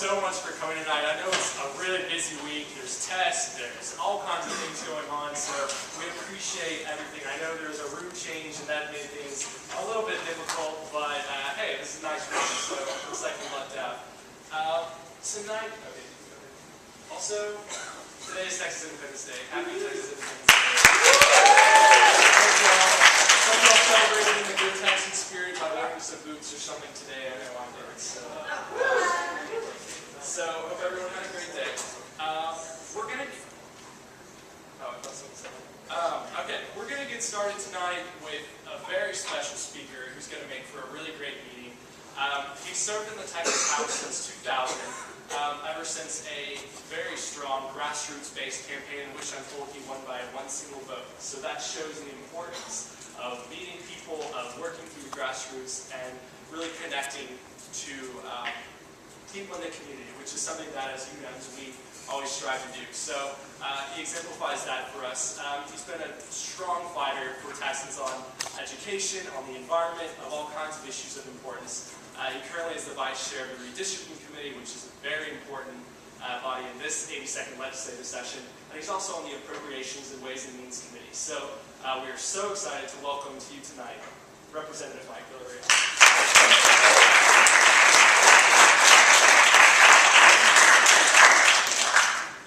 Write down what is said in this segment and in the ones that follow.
so much for coming tonight. I know it's a really busy week. There's tests, there's all kinds of things going on, so we appreciate everything. I know there's a route change and that made things a little bit difficult, but hey, this is a nice week, so it looks like we lucked out. Tonight, okay. Also, today is Texas Independence Day. Happy Texas Independence Day. Some of y'all celebrated in the good Texan spirit by wearing some boots or something today. I know I did. So hope everyone had a great day. We're gonna get started tonight with a very special speaker who's gonna make for a really great meeting. He's served in the Texas House since 2000. Ever since a very strong grassroots-based campaign in which I'm told he won by one single vote. So that shows the importance of meeting people, of working through the grassroots, and really connecting to people in the community, which is something that as UDems we always strive to do. So he exemplifies that for us. He's been a strong fighter for Texans on education, on the environment, of all kinds of issues of importance. He currently is the vice chair of the redistricting committee, which is a very important body in this 82nd legislative session. And he's also on the appropriations and ways and means committee. So we are so excited to welcome to you tonight, Representative Mike Villarreal.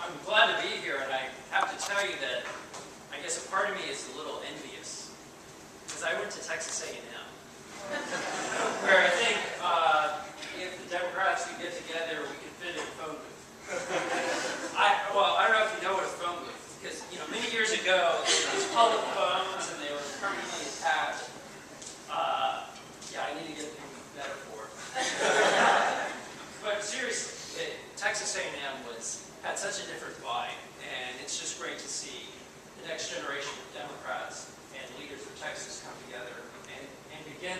I'm glad to be here, and I have to tell you that I guess a part of me is a little envious, because I went to Texas A&M, where I think if the Democrats could get together, we could fit in a phone booth. I don't know if you know what a phone booth is, because many years ago, there were these public phones, and they were permanently attached. Yeah, I need to get a metaphor. But seriously, Texas A&M had such a different vibe, and it's just great to see the next generation of Democrats and leaders of Texas come together and begin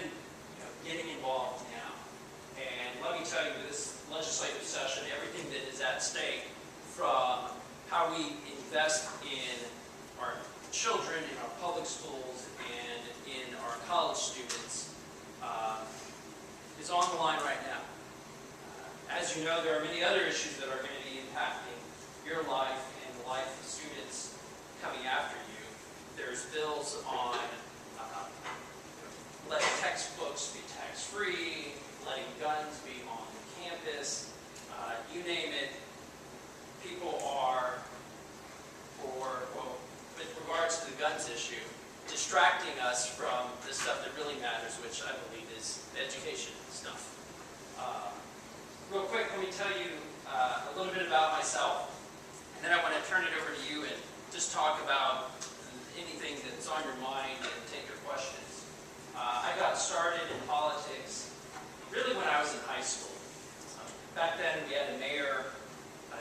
getting involved now. And let me tell you, this legislative session, everything that is at stake, from how we invest in our children, in our public schools, and in our college students, is on the line right now. As you know, there are many other issues that are going to be impacting your life and the life of students coming after you. There's bills on letting textbooks be tax-free, letting guns be on the campus, you name it. People are, with regards to the guns issue, distracting us from the stuff that really matters, which I believe is the education stuff. Real quick, let me tell you a little bit about myself, and then I want to turn it over to you and just talk about anything that's on your mind and take your questions. I got started in politics really when I was in high school. Back then we had a mayor,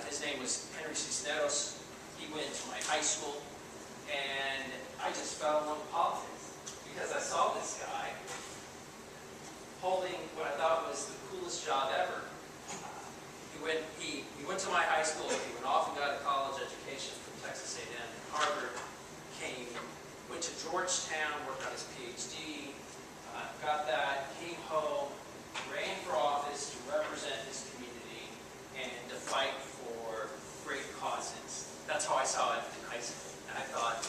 his name was Henry Cisneros. He went to my high school, and I just fell in love with politics because I saw this guy holding what I thought was the coolest job ever. He went to my high school, he went off and got a college education from Texas A&M and Harvard, went to Georgetown, worked on his PhD, got that, came home, ran for office to represent his community and to fight for great causes. That's how I saw it in high school. And I thought,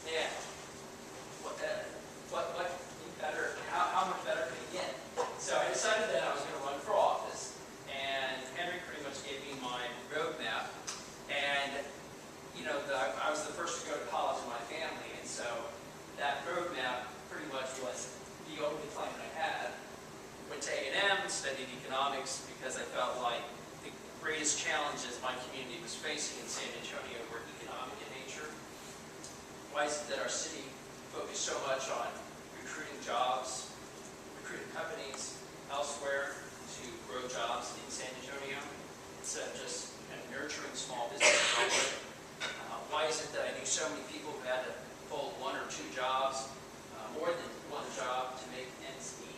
man, what better? How much better can it get? So I decided that I was going to run for office, and Henry pretty much gave me my roadmap. And I was the first to go to college in my family, and so that roadmap pretty much was the only plan I had. Went to A&M, studied economics because I felt like the greatest challenges my community was facing in San Antonio were economic in nature. Why is it that our city focused so much on recruiting jobs, recruiting companies elsewhere to grow jobs in San Antonio instead of just nurturing small business? Why is it that I knew so many people who had to hold one or two jobs, more than one job, to make ends meet?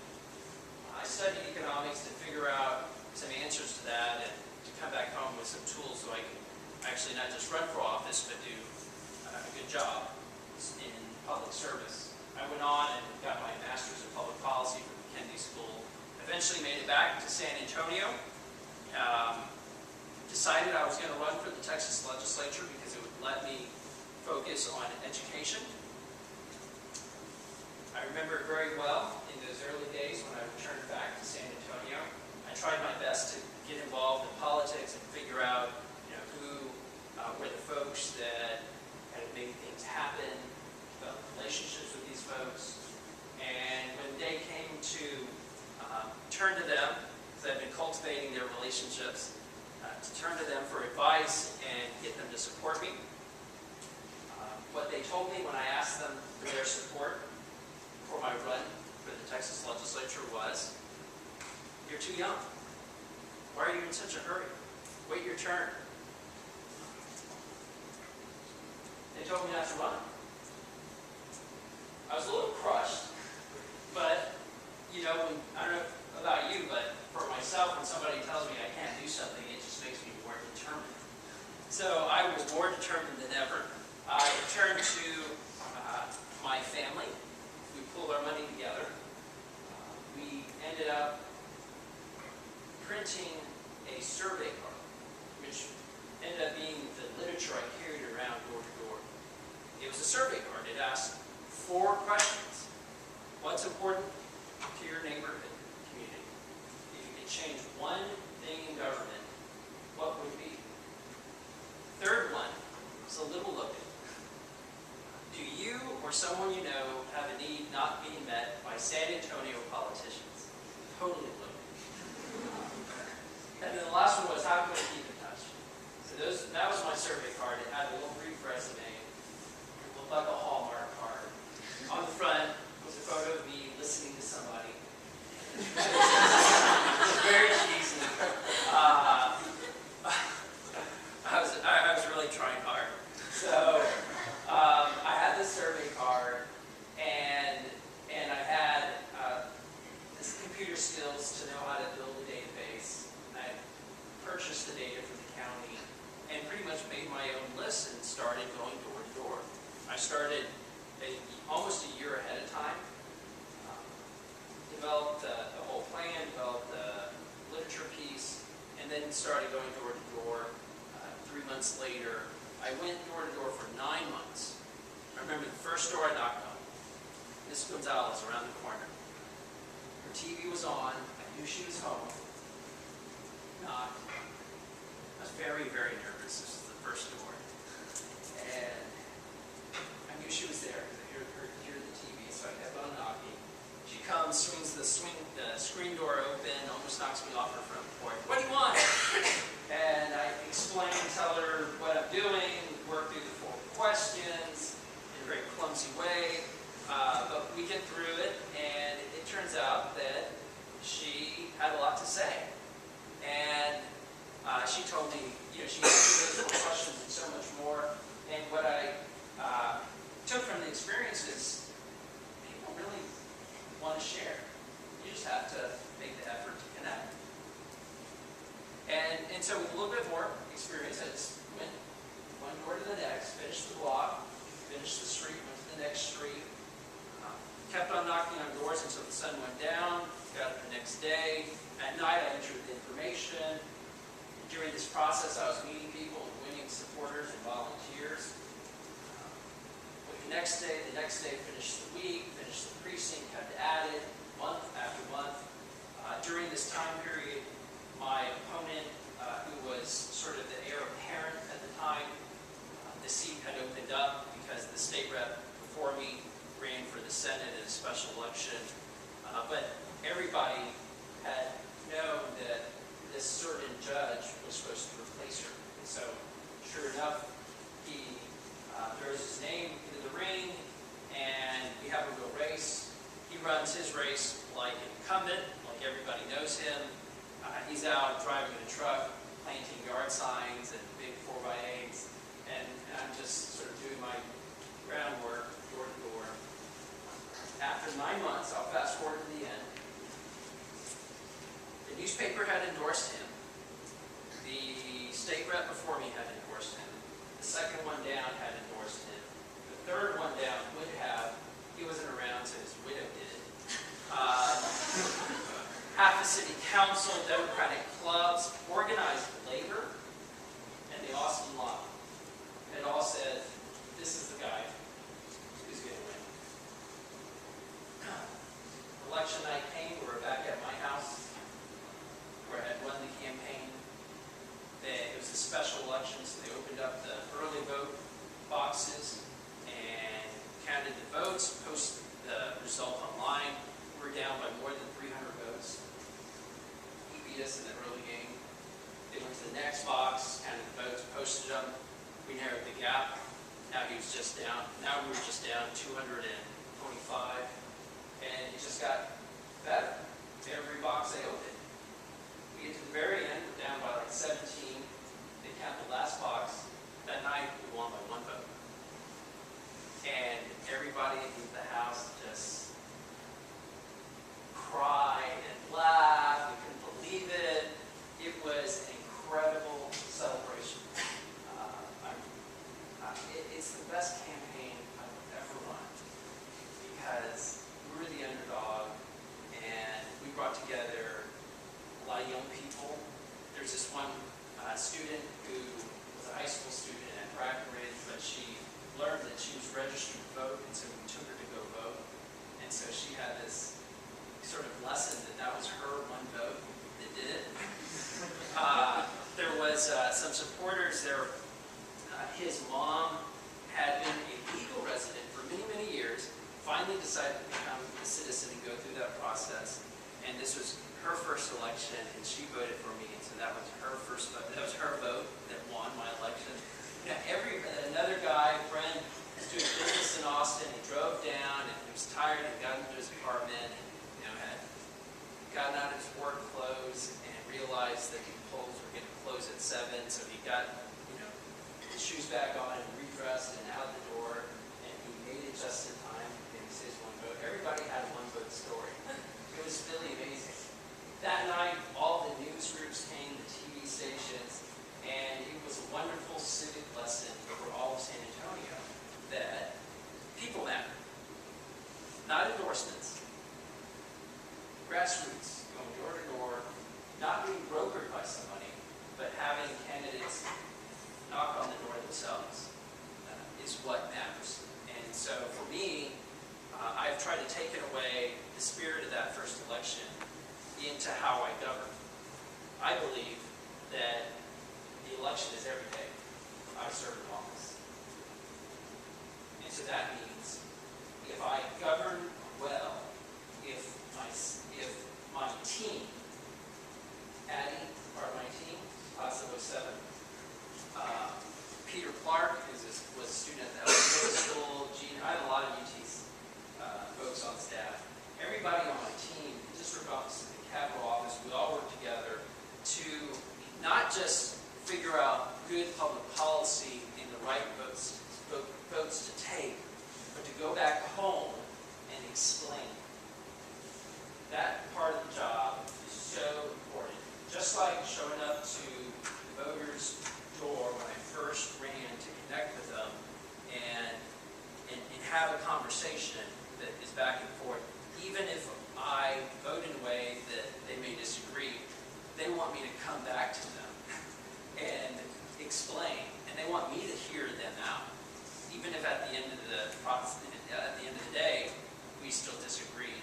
I studied economics to figure out some answers to that and to come back home with some tools so I could actually not just run for office, but do a good job in public service. I went on and got my master's in public policy from the Kennedy School. Eventually made it back to San Antonio. decided I was going to run for the Texas legislature because it would let me focus on education. I remember it very well in those early days when I returned back to San Antonio. I tried my best to get involved in politics and figure out, who were the folks that had made things happen, develop relationships with these folks. And when the day came to turn to them, because I've been cultivating their relationships, to turn to them for advice and get them to support me. What they told me when I asked them for their support for my run for the Texas legislature was, "You're too young. Why are you in such a hurry? Wait your turn." They told me not to run. I was a little crushed, but, I don't know about you, but for myself, when somebody tells me I can't do something, it just makes me more determined. So I was more determined than ever. I turned to my family. We pulled our money together. We ended up printing a survey card, which ended up being the literature I carried around door to door. It was a survey card. It asked 4 questions. What's important to your neighborhood community? If you could change one thing in government, what would it be? Third one is a little loaded. Do you or someone you know have a need not being met by San Antonio politicians? Totally loaded. And then the last one was, how can we keep in touch? So that was my survey card. It had a little brief resume. It looked like a Hallmark card. On the front was a photo of me listening to somebody. It was very cheesy. I was really trying hard. So I had this survey card, and I had this computer skills to know how to build a database. I purchased the data from the county and pretty much made my own list and started going door to door. I started almost a year ahead of time. Developed the whole plan, developed the literature piece, and then started going door to door. 3 months later, I went door to door for 9 months. I remember the first door I knocked on. Miss Gonzalez around the corner. Her TV was on. I knew she was home. Knocked. I was very, very nervous. This was the first door. And I knew she was there because I hear the TV, so I kept on knocking. She comes, swings the screen door open, almost knocks me off her front porch. "What do you want?" And I explain, tell her what I'm doing, work through the 4 questions in a very clumsy way. But we get through it, and it turns out that she had a lot to say. And she told me, she answered those 4 questions and so much more. And what I took from the experience is people really want to share. You just have to make the effort to connect. And so with a little bit more experience, I just went one door to the next, finished the block, finished the street, went to the next street, kept on knocking on doors until the sun went down, got up the next day. At night, I entered the information. During this process, I was meeting people, winning supporters and volunteers. The next day, finished the week, finished the precinct, kept at it, month after month. During this time period, my opponent, who was sort of the heir apparent at the time, the seat had opened up because the state rep before me ran for the Senate in a special election. But everybody had known that this certain judge was supposed to replace her. And so, sure enough, he throws his name into the ring, and we have a real race. He runs his race like an incumbent, like everybody knows him. He's out driving in a truck, planting yard signs and big 4x8s, and I'm just sort of doing my groundwork door to door. After 9 months, I'll fast forward to the end. The newspaper had endorsed him. The state rep before me had endorsed him. The second one down had endorsed him. The third one down would have. He wasn't around, so his widow did it. Half the city council, Democratic clubs, organized labor Gap. Now he was just down, now we were just down 225, and it just got better. Every box they opened. We get to the very end, we're down by like 17. They count the last box. That night, we won by 1 vote. And everybody in the house just cried and laughed. We couldn't believe it. It was an incredible celebration. It's the best campaign I've ever run because we were the underdog and we brought together a lot of young people. There's this one student who was a high school student at Breckenridge, but she learned that she was registered to vote, and so we took her to go vote. And so she had this sort of lesson that was her one vote that did it. There was some supporters there. His mom had been a legal resident for many, many years, finally decided to become a citizen and go through that process. And this was her first election, and she voted for me, and so that was her first vote. That was her vote that won my election. You know, another guy, friend, was doing business in Austin. He drove down, and he was tired, and got into his apartment, and had gotten out of his work clothes, and realized that the polls were going to close at 7, so he got his shoes back on and redressed and out the door, and he made it just in time. And he says 1 vote. Everybody had a 1 vote story. It was really amazing. That night, all the news groups came, the TV stations, and it was a wonderful civic lesson for all of San Antonio that people matter. Not endorsements. Grassroots, going door to door, not being brokered by somebody, but having candidates knock on the door themselves is what matters. And so for me, I've tried to take it away, the spirit of that first election, into how I govern. I believe that the election is every day I serve in office. And so that means if I govern well, if my team, Addie, part of my team, class of 07, Peter Clark, who was a student at the middle school, Gene, I have a lot of UT's folks on staff. Everybody on my team, the district office, the capital office, we all work together to not just figure out good public policy and the right votes to take, but to go back home and explain. That part of the job is so important. Just like showing up to the voters' door when I first ran to connect with them and have a conversation that is back and forth. Even if I vote in a way that they may disagree, they want me to come back to them and explain, and they want me to hear them out. Even if at the end of the day we still disagree.